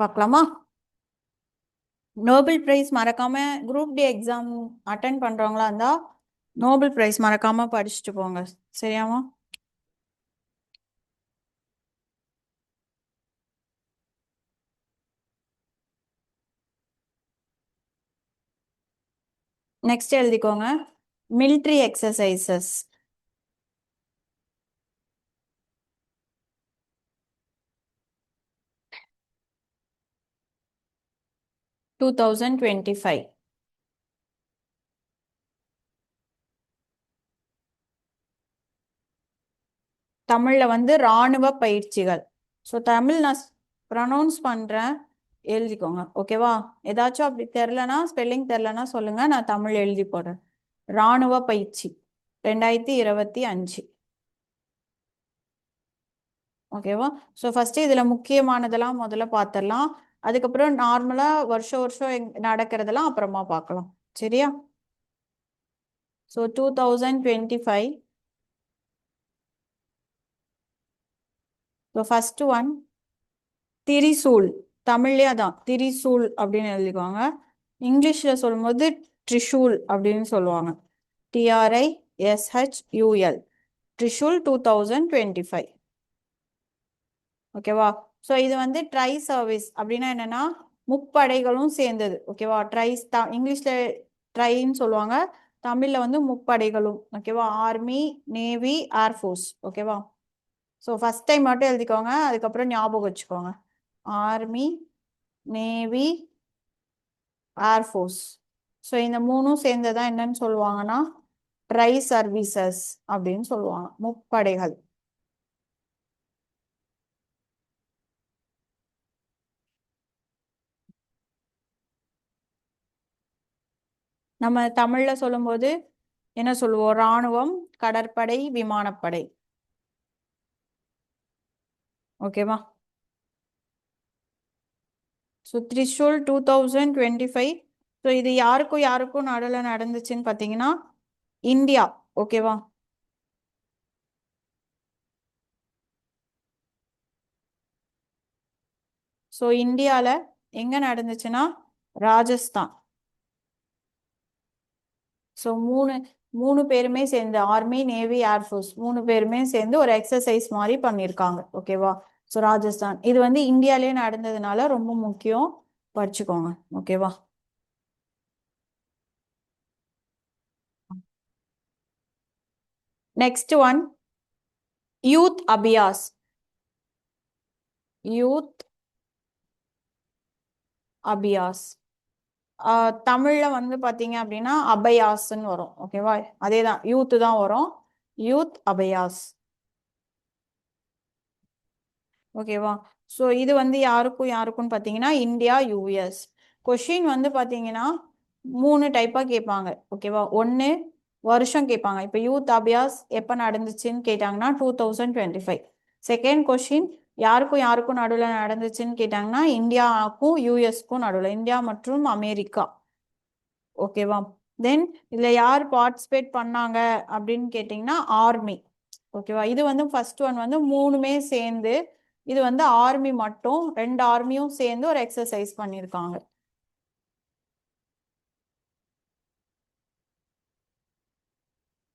பார்க்கலாமா? Nobel prize மறக்காம group D exam attend பண்றவங்களா இருந்தா நோபல் பிரைஸ் மறக்காம படிச்சுட்டு போங்க. சரியாமா? நெக்ஸ்ட் எழுதிக்கோங்க. Military exercises. டூ 2025. தமிழ்ல வந்து ராணுவ பயிற்சிகள். ஸோ தமிழ் நான் ப்ரொனவுன்ஸ் பண்றேன், எழுதிக்கோங்க. ஓகேவா? ஏதாச்சும் அப்படி தெரிலனா, ஸ்பெல்லிங் தெரிலனா சொல்லுங்க, நான் தமிழ் எழுதி போடுறேன். ராணுவ பயிற்சி 2025. ஓகேவா? ஸோ ஃபர்ஸ்ட் இதுல முக்கியமானதெல்லாம் முதல்ல பார்த்துடலாம். அதுக்கப்புறம் நார்மலா வருஷம் வருஷம் நடக்கிறதெல்லாம் அப்புறமா பார்க்கலாம். சரியா? So 2025. So first one Trishul. தமிழ்லயே அதான் திரிசூல் அப்படின்னு எழுதிக்குவாங்க. இங்கிலீஷ்ல சொல்லும்போது ட்ரிஷூல் அப்படின்னு சொல்லுவாங்க. TRISHUL. ட்ரிஷூல் 2025. ஓகேவா? ஸோ இது வந்து ட்ரை சர்வீஸ் அப்படின்னா என்னன்னா முப்படைகளும் சேர்ந்தது. ஓகேவா? ட்ரைஸ் இங்கிலீஷ்ல ட்ரைன்னு சொல்லுவாங்க, தமிழ்ல வந்து முப்படைகளும். ஓகேவா? Army, navy, air force. ஓகேவா? ஸோ ஃபர்ஸ்ட் டைம் மட்டும் எழுதிக்கோங்க, அதுக்கப்புறம் ஞாபகம் வச்சுக்கோங்க. Army, navy, air force. ஸோ இந்த மூணும் சேர்ந்ததான் என்னன்னு சொல்லுவாங்கன்னா ட்ரை சர்வீசஸ் அப்படின்னு சொல்லுவாங்க, முப்படைகள். நம்ம தமிழ்ல சொல்லும்போது என்ன சொல்லுவோம்? ராணுவம், கடற்படை, விமானப்படை. ஓகேவா? ஸோ த்ரிஷூல் 2025. ஸோ இது யாருக்கும் யாருக்கும் நடுவில் நடந்துச்சுன்னு பார்த்தீங்கன்னா இந்தியா. ஓகேவா? ஸோ இந்தியாவில் எங்கே நடந்துச்சுன்னா ராஜஸ்தான். ஸோ மூணு மூணு பேருமே சேர்ந்து ஆர்மி, நேவி, ஏர்ஃபோர்ஸ் மூணு பேருமே சேர்ந்து ஒரு எக்ஸசைஸ் மாதிரி பண்ணியிருக்காங்க. ஓகேவா? ஸோ ராஜஸ்தான் இது வந்து இந்தியாலே நடந்ததுனால ரொம்ப முக்கியம், படிச்சுக்கோங்க. ஓகேவா? Next one youth Abhyas. Youth Abhyas. தமிழ்ல வந்து பாத்தீங்க அப்படின்னா அபயாஸ்ன்னு வரும். ஓகேவா? அதேதான், யூத் தான் வரும். யூத் அபயாஸ். ஓகேவா? ஸோ இது வந்து யாருக்கும் யாருக்கும்னு பார்த்தீங்கன்னா இந்தியா, யூஎஸ். கொஷின் வந்து பார்த்தீங்கன்னா மூணு டைப்பாக கேட்பாங்க. ஓகேவா? ஒன்று வருஷம் கேட்பாங்க. இப்போ யூத் அபியாஸ் எப்போ நடந்துச்சுன்னு கேட்டாங்கன்னா 2025. செகண்ட் கொஷின் யாருக்கும் யாருக்கும் நடுவில் நடந்துச்சுன்னு கேட்டாங்கன்னா இந்தியாவுக்கும் யூஎஸ்க்கும் நடுவில், இந்தியா மற்றும் அமெரிக்கா. ஓகேவா? தென் இதுல யார் பார்ட்டிசிபேட் பண்ணாங்க அப்படின்னு கேட்டிங்கன்னா ஆர்மி. ஓகேவா? இது வந்து ஃபர்ஸ்ட் ஒன் வந்து மூணுமே சேர்ந்து, இது வந்து ஆர்மி மட்டும், ரெண்டு ஆர்மியும் சேர்ந்து ஒரு எக்ஸசைஸ் பண்ணியிருக்காங்க.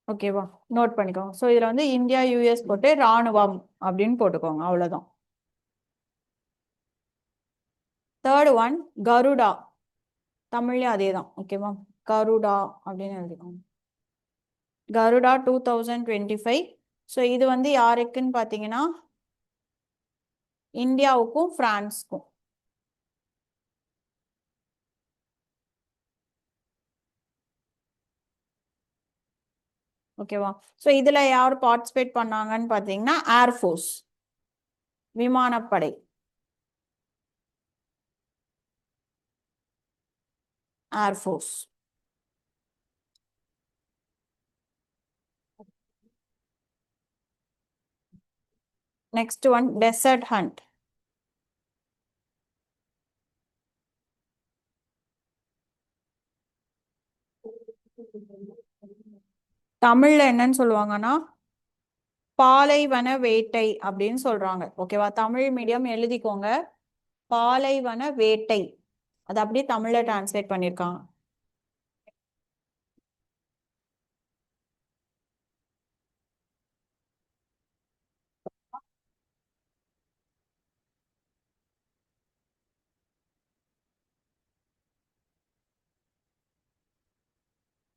ஓகேவா? நோட் பண்ணிக்கோங்க. ஸோ இதுல வந்து இந்தியா, யூஎஸ் போட்டு ராணுவம் அப்படின்னு போட்டுக்கோங்க, அவ்வளவுதான். Third one Garuda. தமிழ்லயும் அதே தான். ஓகேவா? கருடா அப்படின்னு எழுதிக்கோங்க. கருடா 2025. ஸோ இது வந்து யாருக்குன்னு பார்த்தீங்கன்னா இந்தியாவுக்கும் பிரான்ஸ்க்கும். ஓகேவா? ஸோ இதுல யார் பார்ட்டிசிபேட் பண்ணாங்கன்னு பார்த்தீங்கன்னா ஏர்ஃபோர்ஸ், விமானப்படை. Air force. Next one desert hunt. தமிழ்ல என்னன்னு சொல்லுவாங்கன்னா பாலைவன வேட்டை அப்படின்னு சொல்றாங்க. ஓகேவா? தமிழ் மீடியம் எழுதிக்கோங்க. பாலைவன வேட்டை. அது அப்படியே தமிழ்ல டிரான்ஸ்லேட் பண்ணிருக்காங்க.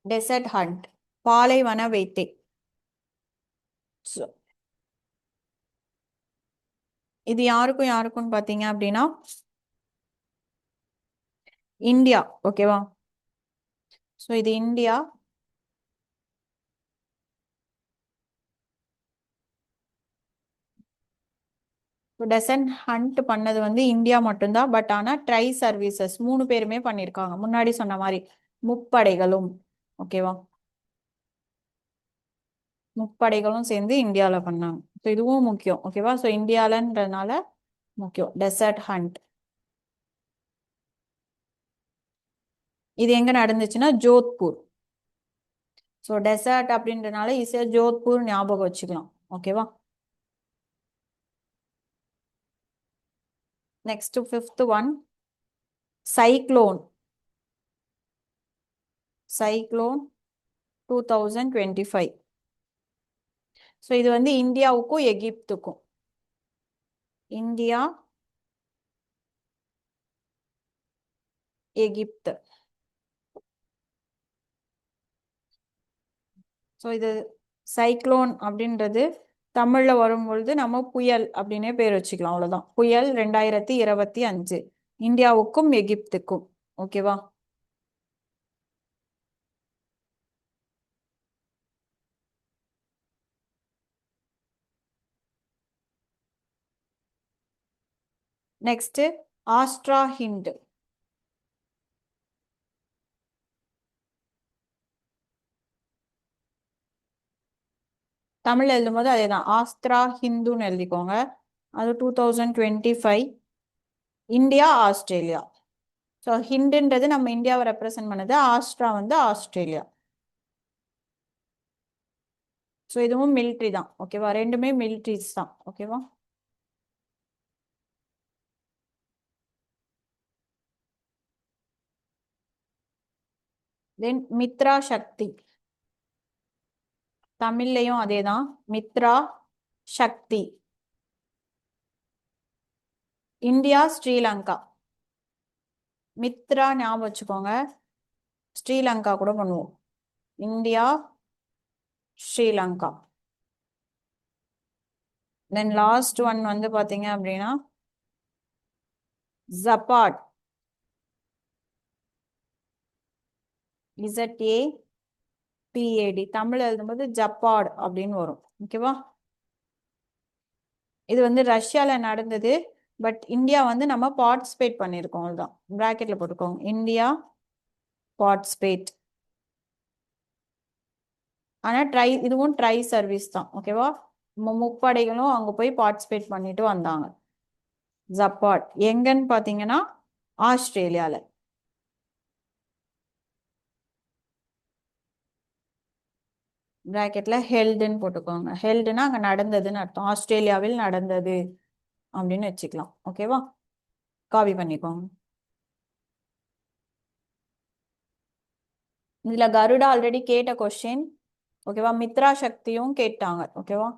டெசர்ட் ஹண்ட், பாலைவன வேட்டை. So, இது யாருக்கும் யாருக்கும் பாத்தீங்க அப்படின்னா இந்தியா. ஓகேவா? ஸோ இது இந்தியா. டெசன்ட் ஹண்ட் பண்ணது வந்து இந்தியா மட்டும்தான். பட் ஆனால் ட்ரை சர்வீசஸ் 3 பேருமே பண்ணியிருக்காங்க. முன்னாடி சொன்ன மாதிரி முப்படைகளும். ஓகேவா? முப்படைகளும் சேர்ந்து இந்தியாவில் பண்ணாங்க. ஸோ இதுவும் முக்கியம். ஓகேவா? ஸோ இந்தியாலன்றதுனால முக்கியம். டெசர்ட் ஹண்ட் இது எங்க நடந்துச்சுன்னா ஜோத்பூர். ஸோ டெசர்ட் அப்படின்றனால ஈஸியாக ஜோத்பூர் ஞாபகம் வச்சுக்கலாம். ஓகேவா? Next 5th one cyclone. Cyclone 2025. So இது வந்து இந்தியாவுக்கும் எகிப்துக்கும். இந்தியா எகிப்து. ஸோ இது சைக்ளோன் அப்படின்றது தமிழ்ல வரும்பொழுது நம்ம புயல் அப்படின்னே பேர் வச்சுக்கலாம். அவ்வளவுதான். புயல் 2025 இந்தியாவுக்கும் எகிப்துக்கும். ஓகேவா? Next ஆஸ்ட்ரா hint. தமிழ் எழுதும்போது அதேதான், ஆஸ்திரா ஹிந்துன்னு எழுதிக்கோங்க. அது 2025 இந்தியா ஆஸ்திரேலியா. ஸோ ஹிண்டுன்றது நம்ம இந்தியாவை ரெப்ரசென்ட் பண்ணுது, ஆஸ்ட்ரா வந்து ஆஸ்திரேலியா. ஸோ இதுவும் மிலிட்ரி தான். ஓகேவா? ரெண்டுமே மிலிட்ரிஸ் தான். ஓகேவா? தென் மித்ரா சக்தி. தமிழ்லையும் அதேதான், மித்ரா சக்தி. இந்தியா ஸ்ரீலங்கா. மித்ரா ஞாபகம் வச்சுக்கோங்க, ஸ்ரீலங்கா கூட பண்ணுவோம். India Sri Lanka. Then last one வந்து பாத்தீங்க அப்படின்னா ஜப்பாட். ZAPAD தமிழ் எழுதும்போது ஜப்பாட் அப்படின்னு வரும். ஓகேவா? இது வந்து ரஷ்யால நடந்தது. பட் இந்தியா வந்து நம்ம பார்ட்டிசிபேட் பண்ணியிருக்கோம். அதுதான் பிராக்கெட்ல போட்டுக்கோங்க, இந்தியா பார்ட்டிசிபேட். ஆனா இதுவும் ட்ரை சர்வீஸ் தான். ஓகேவா? முப்படைகளும் அங்க போய் பார்ட்டிசிபேட் பண்ணிட்டு வந்தாங்க. ஜப்பாட் எங்கன்னு பாத்தீங்கன்னா ஆஸ்திரேலியால. பிராக்கெட்ல ஹெல்டுன்னு போட்டுக்கோங்க. ஹெல்டுன்னா அங்க நடந்ததுன்னு அர்த்தம். ஆஸ்திரேலியாவில் நடந்தது அப்படின்னு வச்சுக்கலாம். ஓகேவா? காப்பி பண்ணிக்கோங்க. இதுல கருடா ஆல்ரெடி கேட்ட கொஸ்டின். ஓகேவா? மித்ரா சக்தியும் கேட்டாங்க. ஓகேவா?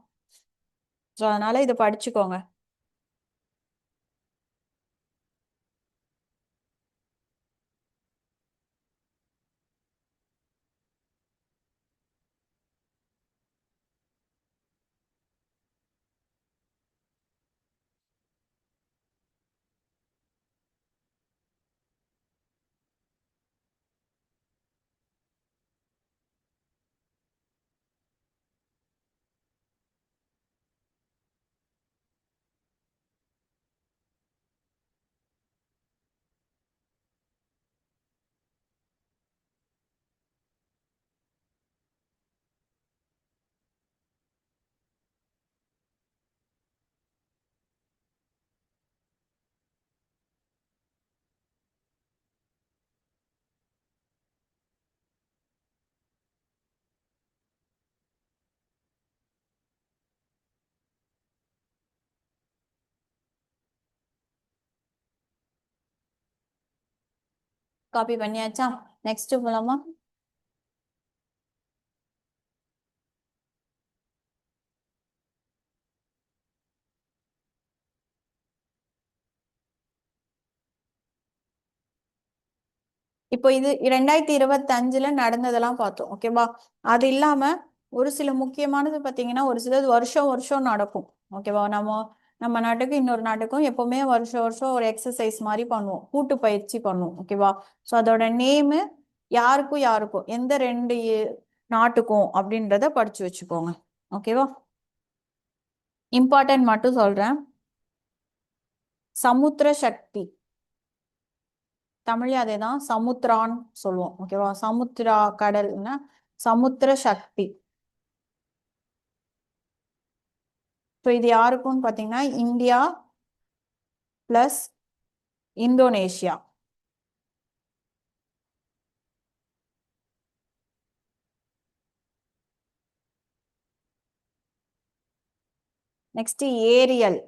ஸோ அதனால இதை படிச்சுக்கோங்க. காப்பி பண்ணியாச்சா? நெக்ஸ்ட் போலாமா? இப்போ இது 2025ல நடந்ததெல்லாம் பார்த்தோம். ஓகேவா? அது இல்லாம ஒரு சில முக்கியமானது பார்த்தீங்கன்னா ஒரு சிலது வருஷம் வருஷம் நடக்கும். ஓகேவா? நம்ம நாட்டுக்கு இன்னொரு நாட்டுக்கும் எப்பவுமே வருஷம் வருஷம் ஒரு எக்ஸசைஸ் மாதிரி பண்ணுவோம். கூட்டு பயிற்சி பண்ணுவோம். ஓகேவா? ஸோ அதோட நேமு யாருக்கும் யாருக்கும் எந்த ரெண்டு நாட்டுக்கும் அப்படின்றத படிச்சு வச்சுக்கோங்க. ஓகேவா? இம்பார்ட்டன்ட் மட்டும் சொல்றேன். சமுத்திர சக்தி, தமிழ் அதேதான், சமுத்திரான்னு சொல்லுவோம். ஓகேவா? சமுத்திரா கடல்னா சமுத்திர சக்தி. ஸோ இது யாருக்கும்னு பார்த்தீங்கன்னா India plus Indonesia. Next aerial.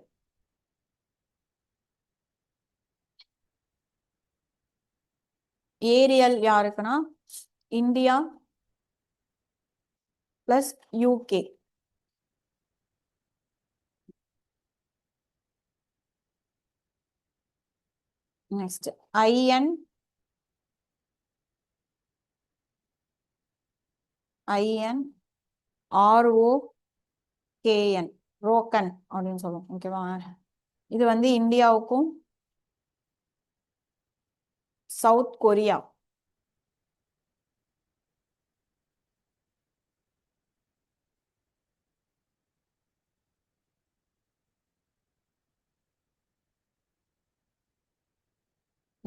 Aerial யாருக்குன்னா India plus UK. Next IN IN RO KN ரோக்கன் அப்படின்னு சொல்லுவோம். ஓகேவா? இது வந்து இந்தியாவுக்கும் சவுத் கொரியா.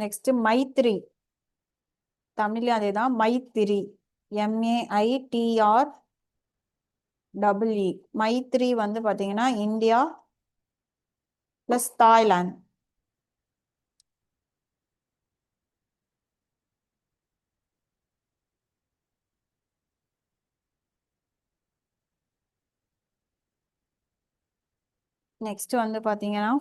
நெக்ஸ்ட் மைத்ரி, தமிழ்ல அதேதான், மைத்திரி, MAITR EE. மைத்ரி வந்து பாத்தீங்கன்னா இந்தியா பிளஸ் தாய்லாந்து. நெக்ஸ்ட் வந்து பாத்தீங்கன்னா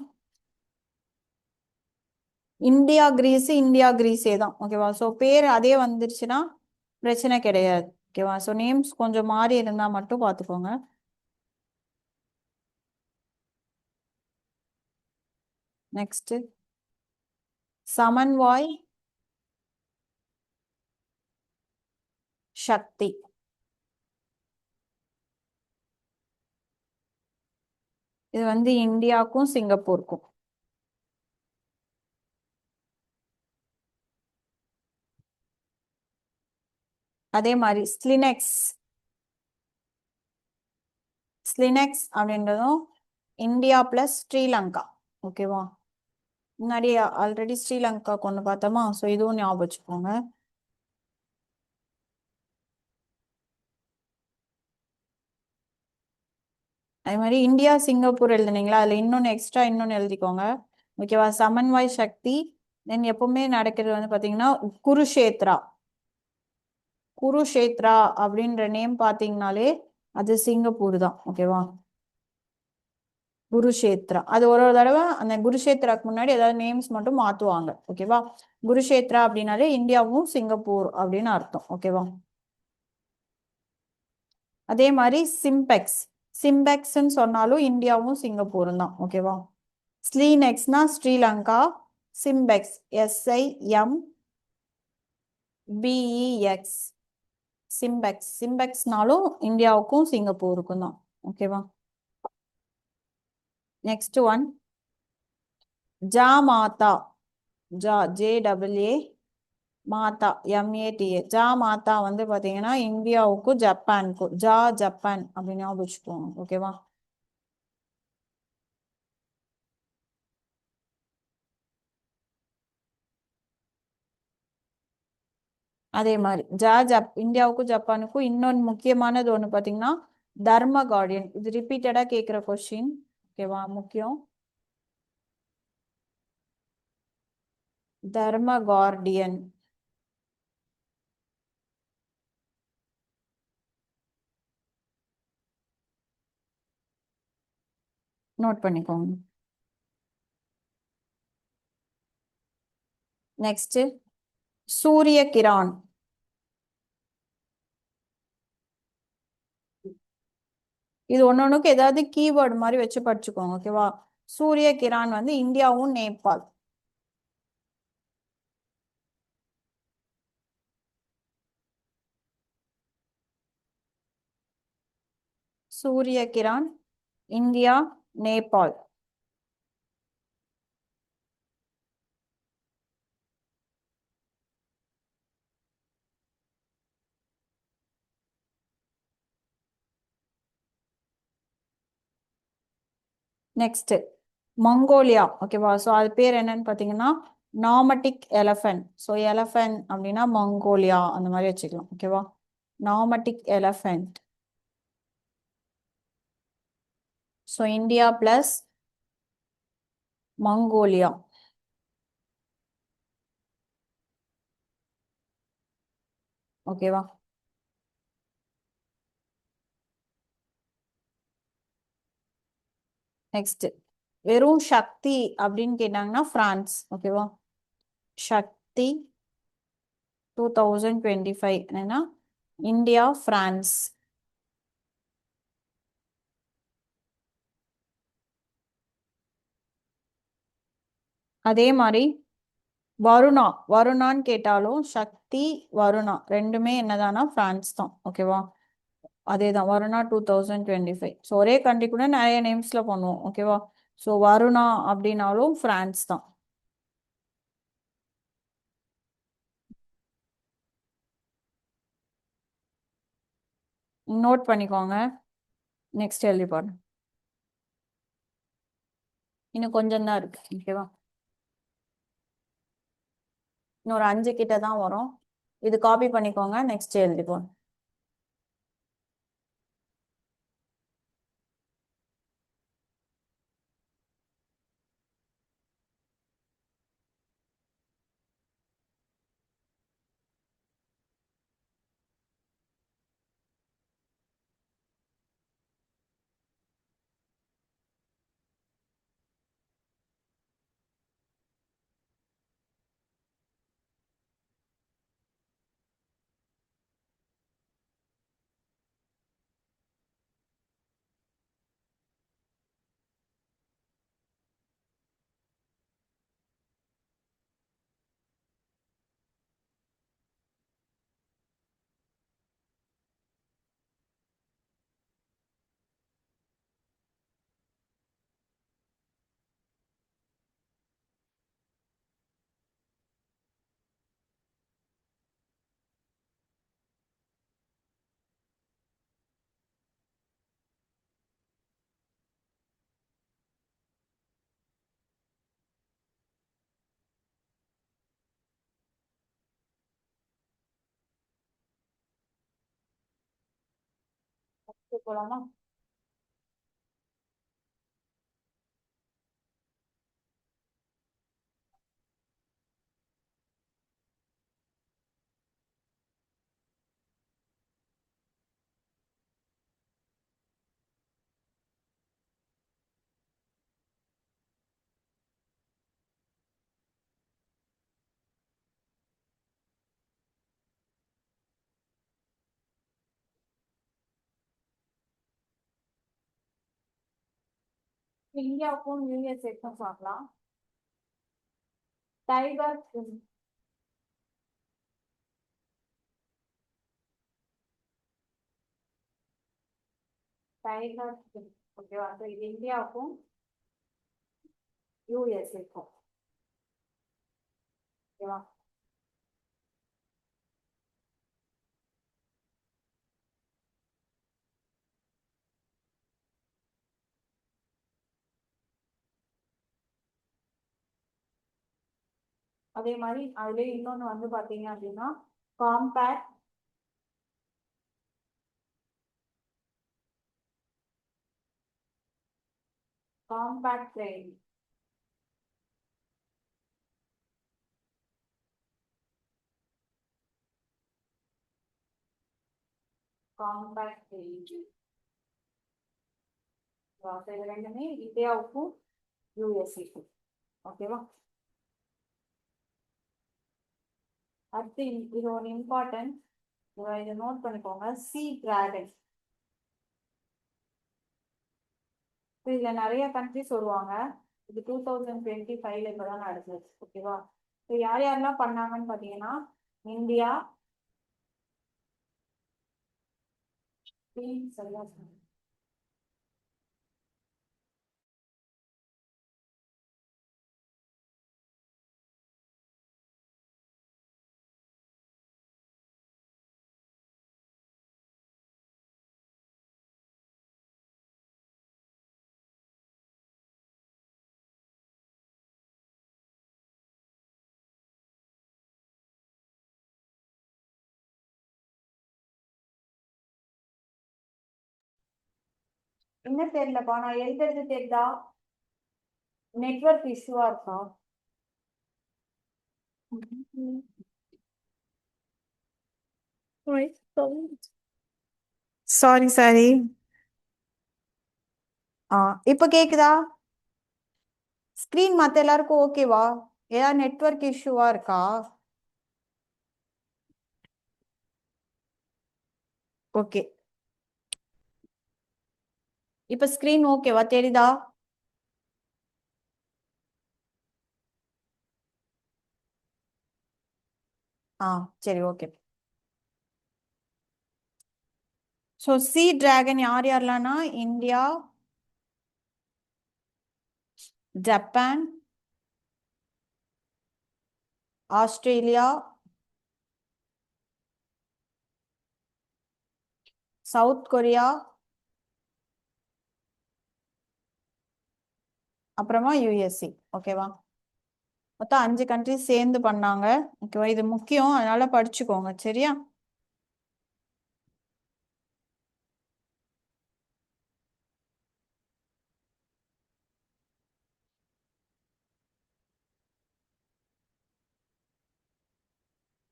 இந்தியா கிரீஸ், இந்தியா கிரீஸே தான். ஓகேவா? ஸோ பேர் அதே வந்துருச்சுன்னா பிரச்சனை கிடையாது. ஓகேவா? ஸோ நேம்ஸ் கொஞ்சம் மாறி இருந்தா மட்டும் பார்த்துக்கோங்க. நெக்ஸ்ட் சமன்வாய் சக்தி. இது வந்து இந்தியாவுக்கும் சிங்கப்பூருக்கும். அதே மாதிரி ஸ்லினெக்ஸ். ஸ்லினெக்ஸ் அப்படின்றதும் இந்தியா பிளஸ் ஸ்ரீலங்கா. ஓகேவா? முன்னாடி ஆல்ரெடி ஸ்ரீலங்கா கொண்டு பார்த்தோமா? ஸோ இதுவும் ஞாபகம் வச்சுக்கோங்க. அதே மாதிரி இந்தியா சிங்கப்பூர் எழுதுனீங்களா, அதுல இன்னொன்னு எக்ஸ்ட்ரா இன்னொன்னு எழுதிக்கோங்க. ஓகேவா? சமன்வாய் சக்தி. தென் எப்பவுமே நடக்கிறது வந்து பாத்தீங்கன்னா குருஷேத்ரா. குருஷேத்ரா அப்படின்ற நேம் பாத்தீங்கன்னாலே அது சிங்கப்பூர் தான். ஓகேவா? குருஷேத்ரா அது ஒரு ஒரு தடவை அந்த குருஷேத்ராக்கு முன்னாடி ஏதாவது நேம்ஸ் மட்டும் மாத்துவாங்க. ஓகேவா? குருஷேத்ரா அப்படின்னாலே இந்தியாவும் சிங்கப்பூர் அப்படின்னு அர்த்தம். ஓகேவா? அதே மாதிரி சிம்பெக்ஸ். சிம்பெக்ஸ்ன்னு சொன்னாலும் இந்தியாவும் சிங்கப்பூரும் தான். ஓகேவா? ஸ்லீநெக்ஸ்னா ஸ்ரீலங்கா. சிம்பெக்ஸ் SIMBEX. சிம்பெக்ஸ். சிம்பெக்ஸ்னாலும் இந்தியாவுக்கும் சிங்கப்பூருக்கும் தான். ஓகேவா? நெக்ஸ்ட் ஒன் ஜாமாதா. JAA மாதா MATA. ஜாமாதா வந்து பாத்தீங்கன்னா இந்தியாவுக்கும் ஜப்பானுக்கும். ஜப்பான் அப்படின்னு ஞாபகம் வச்சுக்கோங்க. ஓகேவா? அதே மாதிரி இந்தியாவுக்கும் ஜப்பானுக்கும் இன்னொன்று முக்கியமானது ஒன்று பார்த்தீங்கன்னா தர்ம கார்டியன். இது ரிப்பீட்டடா கேட்குற கொஸ்டின். ஓகேவா? முக்கியம். தர்ம கார்டியன் நோட் பண்ணிக்கோங்க. நெக்ஸ்ட் சூரிய கிரான். இது ஒன்னொன்னுக்கு ஏதாவது கீவேர்டு மாதிரி வச்சு படிச்சுக்கோங்க. ஓகேவா? சூரிய கிரான் வந்து இந்தியாவும் Nepal. Surya Kiran India Nepal. Next Mongolia. ஓகேவா? ஸோ அது பேர் என்னன்னு பார்த்தீங்கன்னா நாமட்டிக் எலஃபென்ட். ஸோ எலஃபென்ட் அப்படின்னா மங்கோலியா அந்த மாதிரி வச்சுக்கலாம். ஓகேவா? Nomadic elephant. So India plus Mongolia. ஓகேவா? நெக்ஸ்ட் வெறும் சக்தி அப்படின்னு கேட்டாங்கன்னா பிரான்ஸ். ஓகேவா? சக்தி 2025 என்னன்னா இந்தியா பிரான்ஸ். அதே மாதிரி வருணா. வருணான்னு கேட்டாலும் சக்தி வருணா ரெண்டுமே என்னதானா பிரான்ஸ் தான். ஓகேவா? அதேதான் வருணா 2025. ஸோ ஒரே கண்ட்ரி கூட நிறைய நேம்ஸ்ல பண்ணுவோம். ஓகேவா? ஸோ வருணா அப்படின்னாலும் பிரான்ஸ் தான். நோட் பண்ணிக்கோங்க. நெக்ஸ்ட் எழுதி பாருங்க. இன்னும் கொஞ்சம் தான் இருக்கு. ஓகேவா? இன்னொரு 5 கிட்ட தான் வரும். இது காப்பி பண்ணிக்கோங்க. நெக்ஸ்ட் எழுதிக்கோங்க. போலாமா? இந்தியாவுக்கும் யூஎஸ்ஏக்கும் பார்க்கலாம். Tiger tiger. ஓகேவா? ஸோ இது இந்தியாவுக்கும் யூஎஸ்ஏக்கும். ஓகேவா? அதே மாதிரி அதுலயே இன்னொன்னு வந்து பாத்தீங்க அப்படின்னா compact compact train. Compact train. இது ரெண்டுமே இந்தியாவுக்கும் யூஎஸ்ஏக்கும். ஓகேவா? அடுத்து இது ஒரு இம்பார்ட்டன்ட், இதை நோட் பண்ணிக்கோங்க. C dragon. இதுல நிறைய கண்ட்ரிஸ் வருவாங்க. இது 2025 இப்பதான் நடந்தது. ஓகேவா? யார் யாரெல்லாம் பண்ணாங்கன்னு பாத்தீங்கன்னா, இந்தியா, சரியா சொன்னீங்க. என்ன தெரியலப்பா, நான் எழுதுறது தெரியுதா? நெட்வொர்க் இஷ்யூவா இருக்கா? Sorry sorry. ஆ, இப்ப கேக்குதா? ஸ்கிரீன் மத்த எல்லாருக்கும் ஓகேவா? ஏதாவது நெட்வொர்க் இஷ்யூவா இருக்கா? ஓகே. இப்ப ஸ்கிரீன் ஓகேவா, தெரியுதா? ஆ, சரி, ஓகே. ஸோ சி டிராகன் யார் யாரெல்லாம்னா, India, Japan, Australia, south Korea, அப்புறமா யுஎஸ்ஏ. ஓகேவா? மொத்தம் 5 கண்ட்ரிஸ் சேர்ந்து பண்ணாங்க. ஓகேவா? இது முக்கியம், அதனால படிச்சுக்கோங்க. சரியா?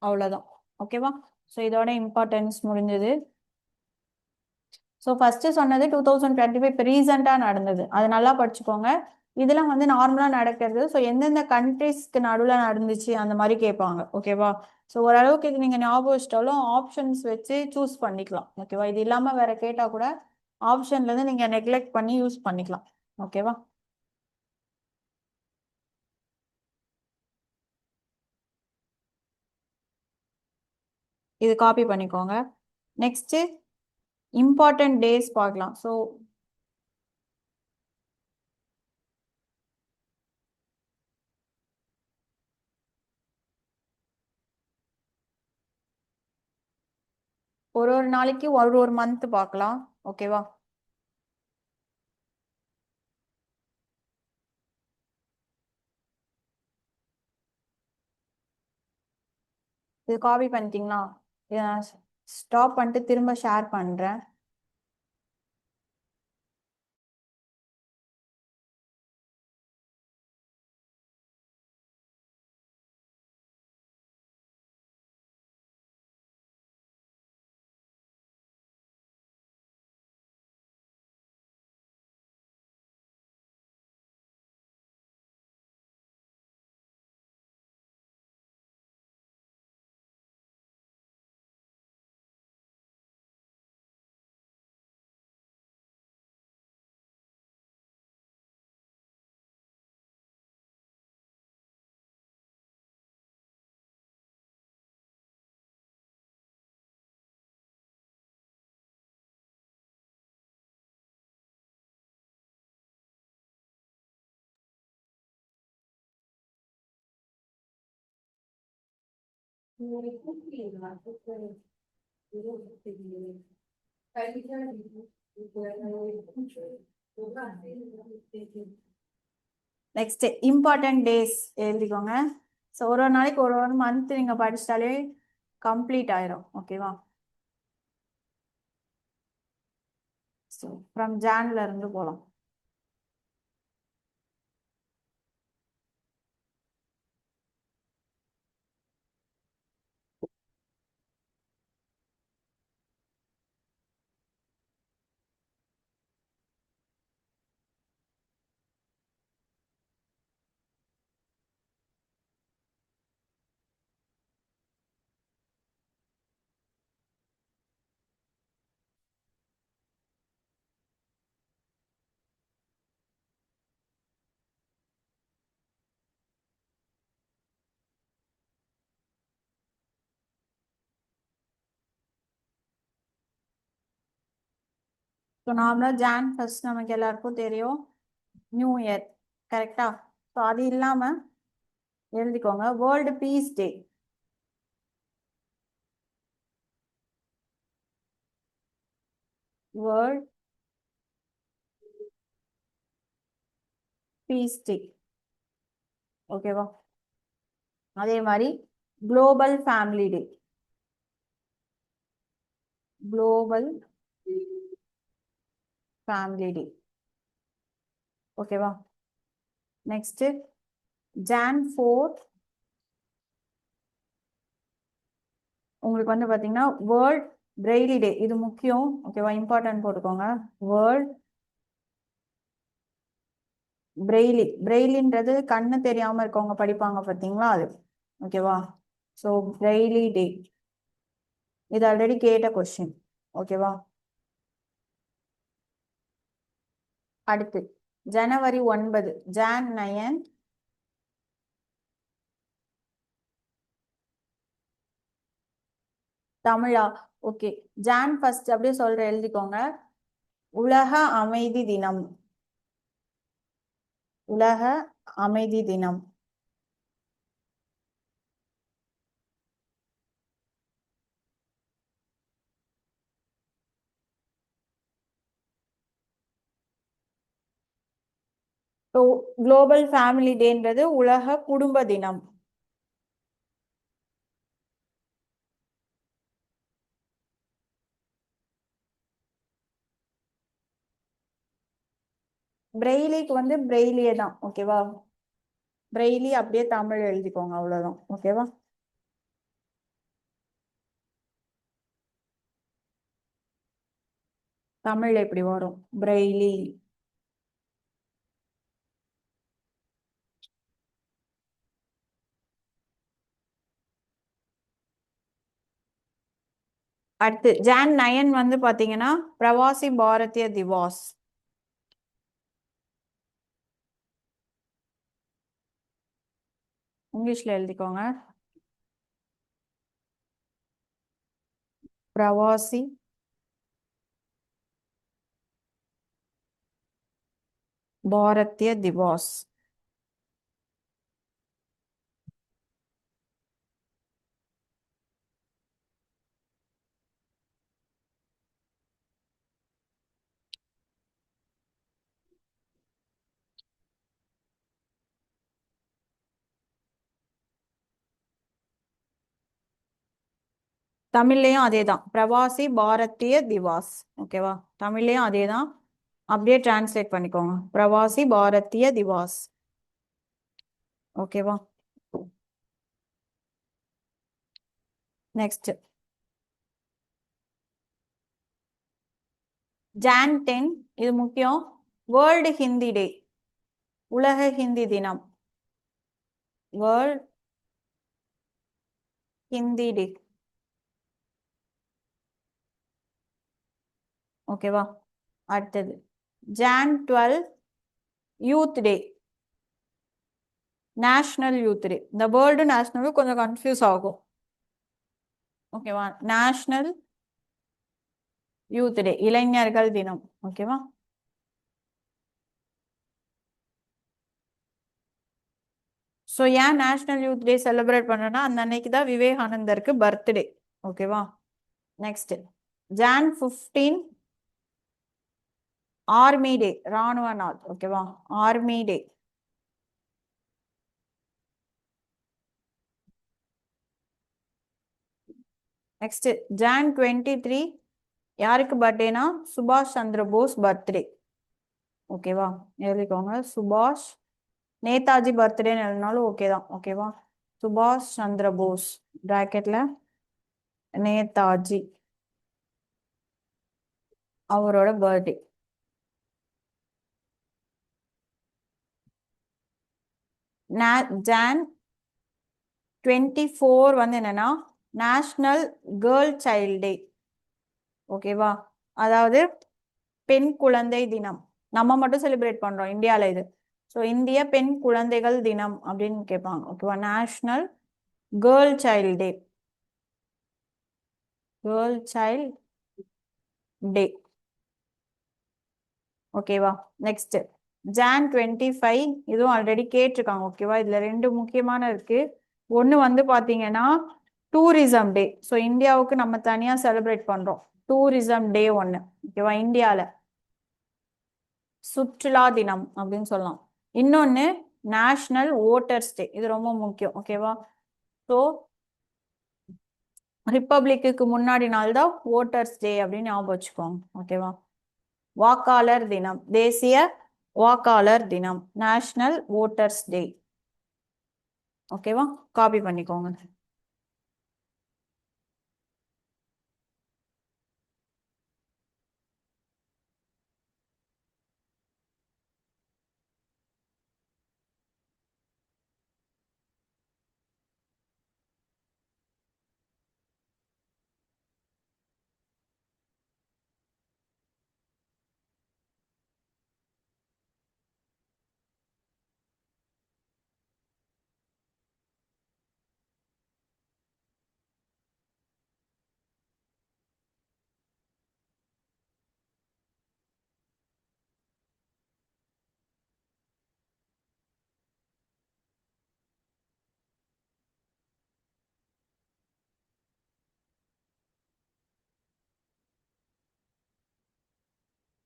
அவ்வளவுதான். ஓகேவா? ஸோ இதோட இம்பார்ட்டன்ஸ் முடிஞ்சது. ஸோ ஃபர்ஸ்ட் சொன்னது 2025 இப்போ ரீசெண்டாக நடந்தது, அது நல்லா படிச்சுக்கோங்க. இதெல்லாம் வந்து நார்மலாக நடக்கிறது. ஸோ எந்தெந்த கண்ட்ரிஸ்க்கு நடுவில் நடந்துச்சு அந்த மாதிரி கேட்பாங்க. ஓகேவா? ஸோ ஓரளவுக்கு இது நீங்கள் ஞாபகம் வச்சிட்டாலும் ஆப்ஷன்ஸ் வச்சு சூஸ் பண்ணிக்கலாம். ஓகேவா? இது இல்லாமல் வேற கேட்டால் கூட ஆப்ஷன்லேருந்து நீங்கள் நெக்லெக்ட் பண்ணி யூஸ் பண்ணிக்கலாம். ஓகேவா? இது காப்பி பண்ணிக்கோங்க. நெக்ஸ்ட் இம்பார்ட்டன்ட் டேஸ் பார்க்கலாம். ஸோ ஒரு ஒரு நாளைக்கு ஒரு ஒரு மந்த் பார்க்கலாம். ஓகேவா? இது காப்பி பண்ணிட்டீங்களா? இதை நான் ஸ்டாப் பண்ணிட்டு திரும்ப ஷேர் பண்றேன். நெக்ஸ்ட் இம்பார்ட்டன்ட் டேஸ் எழுதிக்கோங்க. ஸோ ஒரு ஒரு நாளைக்கு ஒரு ஒரு மந்த் நீங்க படிச்சிட்டாலே கம்ப்ளீட் ஆயிரும். ஓகேவா? ஸோ ஃப்ரம் ஜான்ல இருந்து போகலாம். ஸோ நார்மலாக ஜான் ஃபர்ஸ்ட் நமக்கு எல்லாருக்கும் தெரியும் நியூ இயர், கரெக்டா? ஸோ அது இல்லாமல் எழுதிக்கோங்க world peace day. World peace day, ஓகேவா? அதே மாதிரி global family day, global family day, ஓகேவா? நெக்ஸ்ட் ஜான் 4 உங்களுக்கு வந்து பாத்தீங்கன்னா வேர்ல்ட் பிரெய்லி டே. இது முக்கியம், ஓகேவா? இம்பார்ட்டன்ட் போட்டுக்கோங்க. World Braille. பிரெய்லின்றது கண்ணு தெரியாம இருக்கவங்க படிப்பாங்க பாத்தீங்களா, அது, ஓகேவா? ஸோ பிரெய்லி டே, இது ஆல்ரெடி கேட்ட கொஸ்டின், ஓகேவா? அடுத்து ஜனவரி 9, ஜான் 9 தமிழா? ஓகே, ஜான் ஃபர்ஸ்ட் அப்படியே சொல்ற, எழுதிக்கோங்க. உலக அமைதி தினம், உலக அமைதி தினம். ஸோ குளோபல் ஃபேமிலி டேன்றது உலக குடும்ப தினம். பிரெய்லிக்கு வந்து பிரெய்லியே தான், ஓகேவா? பிரெய்லி அப்படியே தமிழ் எழுதிக்கோங்க, அவ்வளவுதான், ஓகேவா? தமிழ் எப்படி வரும்? பிரெய்லி. அடுத்து ஜான் 9 வந்து பாத்தீங்கன்னா பிரவாசி பாரதிய திவாஸ். இங்கிலீஷ்ல எழுதிக்கோங்க. பிரவாசி பாரதிய திவாஸ். தமிழ்லயும் அதே தான், பிரவாசி பாரதிய திவாஸ், ஓகேவா? தமிழ்லயும் அதே தான், அப்படியே டிரான்ஸ்லேட் பண்ணிக்கோங்க, பிரவாசி பாரதிய திவாஸ், ஓகேவா? நெக்ஸ்ட் ஜான் 10, இது முக்கியம், வேர்ல்டு ஹிந்தி டே, உலக ஹிந்தி தினம், வேர்ல்ட் ஹிந்தி டே, ஓகேவா? அடுத்தது John 12 youth day, national youth day. இந்த வேர்ல்டு நேஷனலும் கொஞ்சம் கன்ஃபியூஸ் ஆகும், ஓகேவா? நேஷனல் யூத் டே, இளைஞர்கள் தினம், ஓகேவா? ஸோ ஏன் நேஷனல் யூத் டே செலிப்ரேட் பண்ணனா, அந்த அன்னைக்கு தான் விவேகானந்தருக்கு பர்த்டே, ஓகேவா? நெக்ஸ்ட் ஜான் 15 ஆர்மி டே, ராணுவ நாள், ஓகேவா? ஆர்மி டே. நெக்ஸ்ட் ஜான் 23 யாருக்கு பர்த்டேனா சுபாஷ் சந்திர போஸ் பர்த்டே, ஓகேவா? எழுதிக்கோங்க சுபாஷ். நேதாஜி பர்த்டேன்னு எழுதினாலும் ஓகே தான், ஓகேவா? சுபாஷ் சந்திர போஸ் பிராக்கெட்ல நேதாஜி, அவரோட பர்த்டே. ஜான் 24 வந்து என்னன்னா நேஷனல் கேர்ள் சைல்ட் டே, ஓகேவா? அதாவது பெண் குழந்தை தினம். நம்ம மட்டும் செலிப்ரேட் பண்றோம் இந்தியால இது. ஸோ இந்திய பெண் குழந்தைகள் தினம் அப்படின்னு கேட்பாங்க, ஓகேவா? நேஷனல் கேர்ள் சைல்ட் டே, கேர்ள் சைல்ட் டே, ஓகேவா? நெக்ஸ்ட் ஜான் 25 இதுவும் ஆல்ரெடி கேட்டிருக்காங்க. ஓகேவா? இதுல ரெண்டு முக்கியமான இருக்கு. ஒன்னு வந்து பாத்தீங்கன்னா டூரிசம் டே. ஸோ இந்தியாவுக்கு நம்ம தனியா செலிப்ரேட் பண்றோம். டூரிசம் டே ஒன்னு. ஓகேவா? இந்தியால சுற்றுலா தினம் அப்படின்னு சொல்லலாம். இன்னொன்னு நேஷனல் ஓட்டர்ஸ் டே. இது ரொம்ப முக்கியம். ஓகேவா? ஸோ ரிப்பப்ளிக்கு முன்னாடி நாள் தான் ஓட்டர்ஸ் டே அப்படின்னு ஞாபகம் வச்சுக்கோங்க. ஓகேவா? வாக்காளர் தினம், தேசிய வாக்காளர் தினம், நேஷனல் ஓட்டர்ஸ் டே. ஓகேவா? காப்பி பண்ணிக்கோங்க.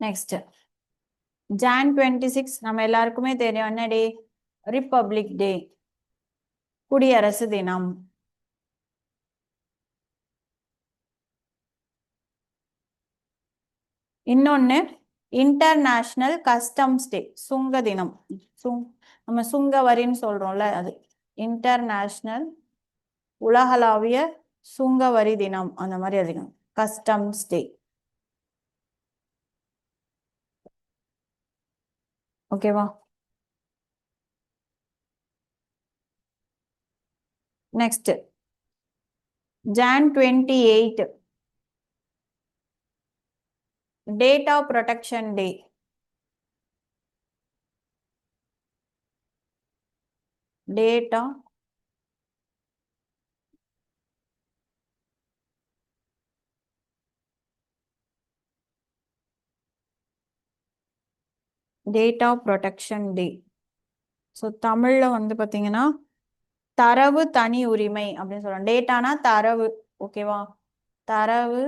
நெக்ஸ்ட் ஜான் 26 நம்ம எல்லாருக்குமே தெரியும் என்ன டே? ரிப்பப்ளிக் டே, குடியரசு தினம். இன்னொன்னு இன்டர்நேஷனல் கஸ்டம்ஸ் டே, சுங்க தினம். நம்ம சுங்க வரின்னு சொல்றோம்ல அது. இன்டர்நேஷனல் உலகளாவிய சுங்க வரி தினம், அந்த மாதிரி அதிகம். கஸ்டம்ஸ் டே. ஓகேவா? நெக்ஸ்ட் ஜான் 28 டேட்டா ப்ரொடெக்ஷன் டே. டேட்டா டேட்டா ப்ரொடெக்ஷன் டே. ஸோ தமிழ்ல வந்து பாத்தீங்கன்னா தரவு தனி உரிமை அப்படின்னு சொல்றோம். டேட்டானா தரவு. ஓகேவா? தரவு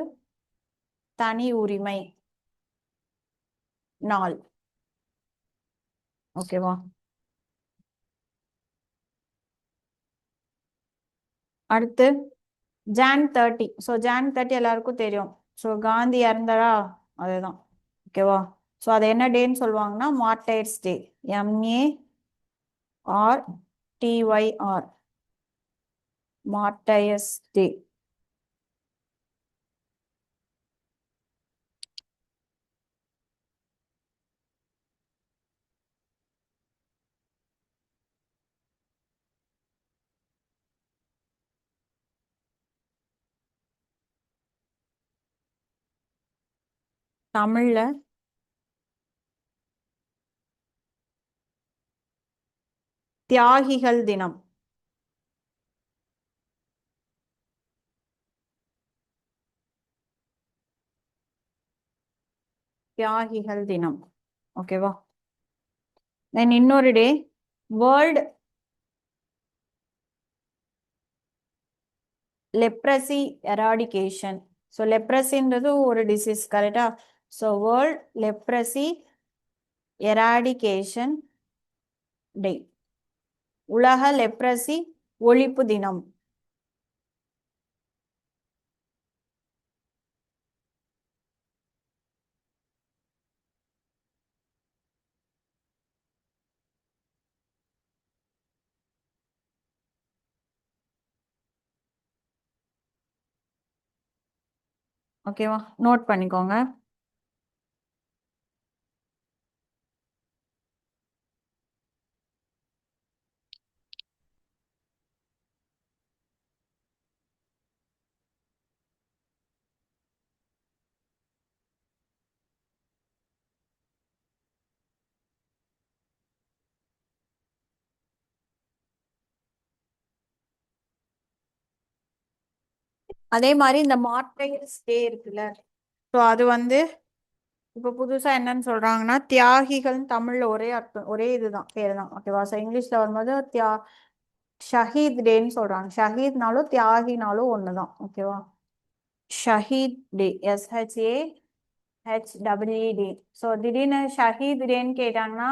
தனி உரிமை நாள். ஓகேவா? அடுத்து ஜான் 30. ஸோ ஜான் 30 எல்லாருக்கும் தெரியும். ஸோ காந்தி இறந்தாரா? அதுதான். ஓகேவா? ஸோ அது என்ன டேன்னு சொல்லுவாங்கன்னா மார்டைர்ஸ் டே. MARTYR, மார்டையர்ஸ் டே. தமிழ்ல தியாகிகள் தினம். தியாகிகள் தினம். ஓகேவா? தென் இன்னொரு day world leprosy eradication. So லெப்ரசின்றது ஒரு டிசீஸ். கரெக்டா? So world leprosy eradication day, உலக லெப்ரசி ஒழிப்பு தினம். ஓகேவா? நோட் பண்ணிக்கோங்க. அதே மாதிரி இந்த மார்டைர்ஸ் டே இருக்குல்ல, ஸோ அது வந்து இப்போ புதுசா என்னன்னு சொல்றாங்கன்னா தியாகிகள் தமிழ்ல ஒரே அர்த்தம் ஒரே இதுதான் பேர் தான் ஓகேவா. ஸோ இங்கிலீஷ்ல வரும்போது ஷஹீத் டேன்னு சொல்றாங்க. ஷஹீத்னாலும் தியாகினாலும் ஒண்ணுதான் ஓகேவா. ஷஹீத் டே SHAHEED. ஸோ திடீர்னு ஷஹீத் டேன்னு கேட்டாங்கன்னா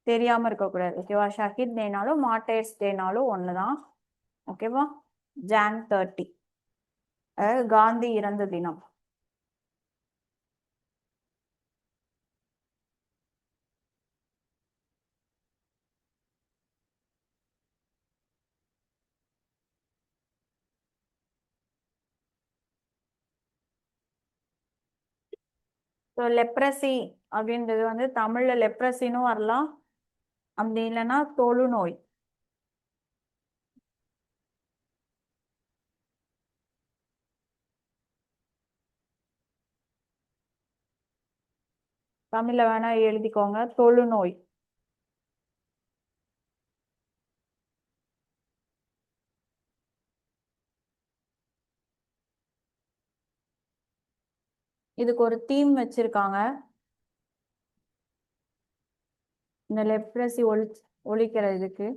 தெரியாம இருக்கக்கூடாது ஓகேவா. ஷஹீத் டேனாலும் மார்டைர்ஸ் டேனாலும் ஒண்ணுதான் ஓகேவா. Jan 30 அதாவது காந்தி இறந்த தினம். ஸோ லெப்ரசி அப்படின்றது வந்து தமிழ்ல லெப்ரசின்னு வரலாம், அப்படி இல்லைன்னா தொழுநோய். தமிழ்ல வேணா எழுதிக்கோங்க, தொழுநோய். இதுக்கு ஒரு தீம் வச்சிருக்காங்க, இந்த லெப்ரசி ஒழிக்கிறதுக்கு.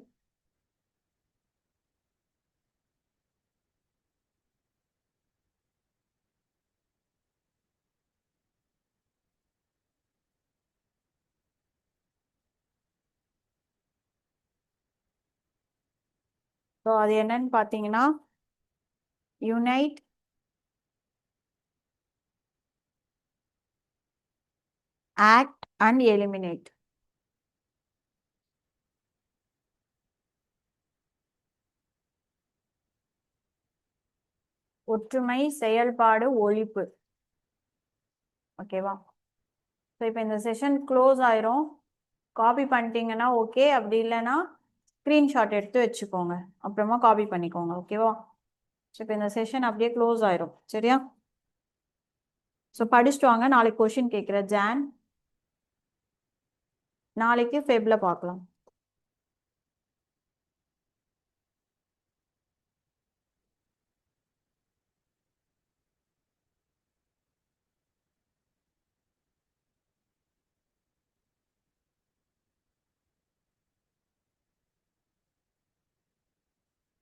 ஸோ அது என்னன்னு பார்த்தீங்கன்னா யுனைட் ஆக்ட் அண்ட் எலிமினேட். ஒற்றுமை செயல்பாடு ஒழிப்பு ஓகேவா. ஸோ இப்போ இந்த செஷன் க்ளோஸ் ஆயிரும். காப்பி பண்ணிட்டீங்கன்னா ஓகே, அப்படி இல்லைன்னா ஸ்க்ரீன்ஷாட் எடுத்து வச்சுக்கோங்க, அப்புறமா காப்பி பண்ணிக்கோங்க ஓகேவா. ஸோ இப்போ இந்த செஷன் அப்படியே க்ளோஸ் ஆயிரும் சரியா. ஸோ படிச்சுட்டு வாங்க, நாளைக்கு கொஷின் கேட்குறேன். நாளைக்கு ஃபெப்ல பார்க்கலாம்.